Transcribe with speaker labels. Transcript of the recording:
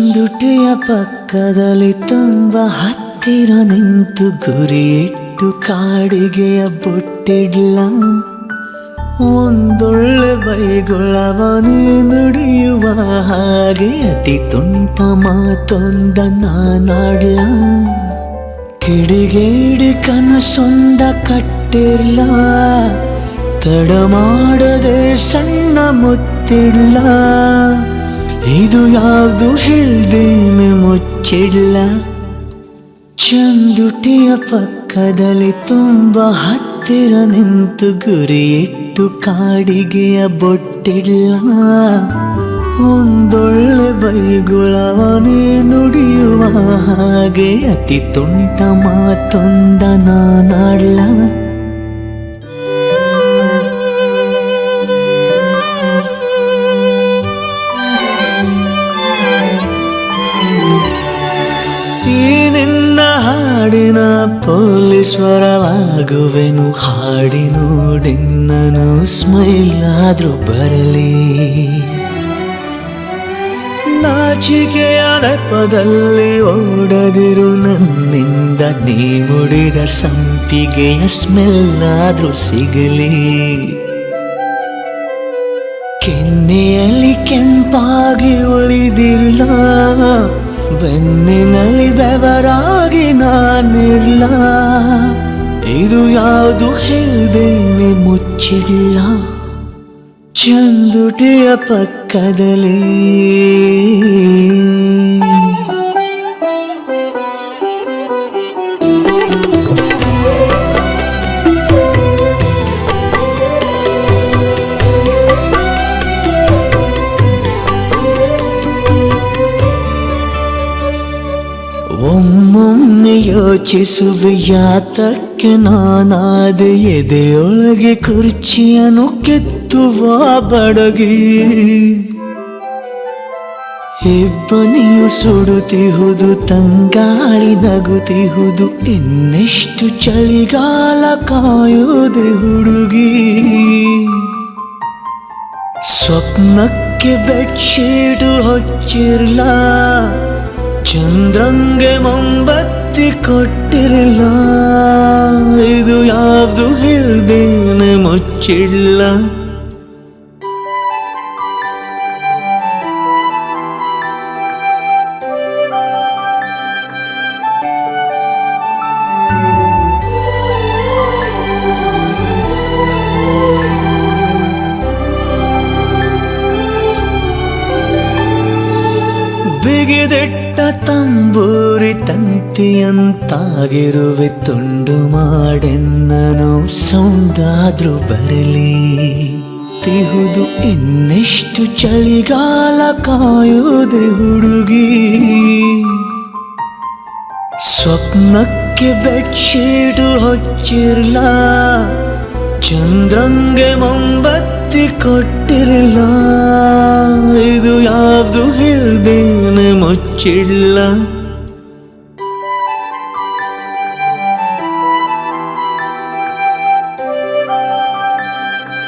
Speaker 1: ಚಂದುಟಿಯ ಪಕ್ಕದಲ್ಲಿ ತುಂಬ ಹತ್ತಿರ ನಿಂತು ಗುರಿಯಿಟ್ಟು ಕಾಡಿಗೆಯ ಬೊಟ್ಟಿಡ್ಲ ಒಂದೊಳ್ಳೆ ಬೈಗುಳವ ನೀ ನುಡಿಯುವ ಹಾಗೆ ಅತಿ ತುಂಟ ಮಾತೊಂದ ನಾನಾಡ್ಲ ಕಿಡಿಗೇಡಿ ಕನಸೊಂದ ಕಟ್ಟಿರ್ಲ ತಡ ಮಾಡದೆ ಸಣ್ಣ ಮುತ್ತಿಡ್ಲ ಇದು ಯಾವುದು ಹೇಳ್ದೇನೆ ಮುಚ್ಚಿಡ್ಲ ಚಂದುಟಿಯ ಪಕ್ಕದಲ್ಲಿ ತುಂಬ ಹತ್ತಿರ ನಿಂತು ಗುರಿಯಿಟ್ಟು ಕಾಡಿಗೆಯ ಬೊಟ್ಟಿಡ್ಲ ಒಂದೊಳ್ಳೆ ಬೈಗುಳವನೇ ನುಡಿಯುವ ಹಾಗೆ ಅತಿ ತುಂಟ ಮಾತೊಂದ ನಾನಾಡ್ಲ ಹಾಡಿನ ಪೊಲೀಶ್ವರವಾಗುವೆನು ಹಾಡಿ ನೋಡಿನ್ನನು ಸ್ಮೈಲ್ ಆದ್ರೂ ಬರಲಿ ನಾಚಿಕೆಯ ನೆಪದಲ್ಲಿ ಓಡದಿರು ನನ್ನಿಂದ ನೀ ಮುಡಿದ ಸಂಪಿಗೆಯ ಸ್ಮೆಲ್ ಆದ್ರೂ ಸಿಗಲಿ ಕೆನ್ನೆಯಲ್ಲಿ ಕೆಂಪಾಗಿ ಉಳಿದಿರಲ ಬೆನ್ನಿನಲ್ಲಿ ಬೆವರಾಗಿ ನಾನಿರ್ಲ ಇದು ಯಾವುದು ಹೇಳ್ದೇನೆ ಮುಚ್ಚಿಲ್ಲ ಚಂದುಟಿಯ ಪಕ್ಕದಲ್ಲಿ ಒಮ್ಮೊಮ್ಮೆ ಯೋಚಿಸುವೆ ಯಾತಕ್ಕೆ ನಾನಾದ ಎದೆಯೊಳಗೆ ಕುರ್ಚಿಯನ್ನು ಕೆತ್ತುವ ಬಡಗಿ ಹೆಬ್ಬನಿಯು ಸುಡುತ್ತಿಹುದು ತಂಗಾಳಿ ನಗುತ್ತಿಹುದು ಇನ್ನೆಷ್ಟು ಚಳಿಗಾಲ ಕಾಯೋದೆ ಹುಡುಗಿ ಸ್ವಪ್ನಕ್ಕೆ ಬೆಡ್ಶೀಟು ಹೊಚ್ಚಿರ್ಲ ಚಂದ್ರಂಗೆ ಮೊಂಬತ್ತಿ ಕೊಟ್ಟಿರಲ್ಲ ಇದು ಯಾವುದು ಹೇಳ್ದೇನೆ ಮುಚ್ಚಿಲ್ಲ ಬಿಗಿದೆಟ್ಟ ತಂಬೂರಿ ತಂತಿಯಂತಾಗಿರುವೆ ತುಂಡು ಮಾಡೆನ್ನನು ಸೌಂಡಾದ್ರೂ ಬರಲಿ ತಿಹುದು ಇನ್ನೆಷ್ಟು ಚಳಿಗಾಲ ಕಾಯೋದೆ ಹುಡುಗಿ ಸ್ವಪ್ನಕ್ಕೆ ಬೆಡ್ಶೀಟು ಹೊಚ್ಚಿರ್ಲ ಚಂದ್ರಂಗೆ ಮೊಂಬತ್ತಿ ಕೊಟ್ಟಿರಲ್ಲ ಇದು ಯಾವುದು ಹೇಳ್ದೇನೆ ಮುಚ್ಚಿಲ್ಲ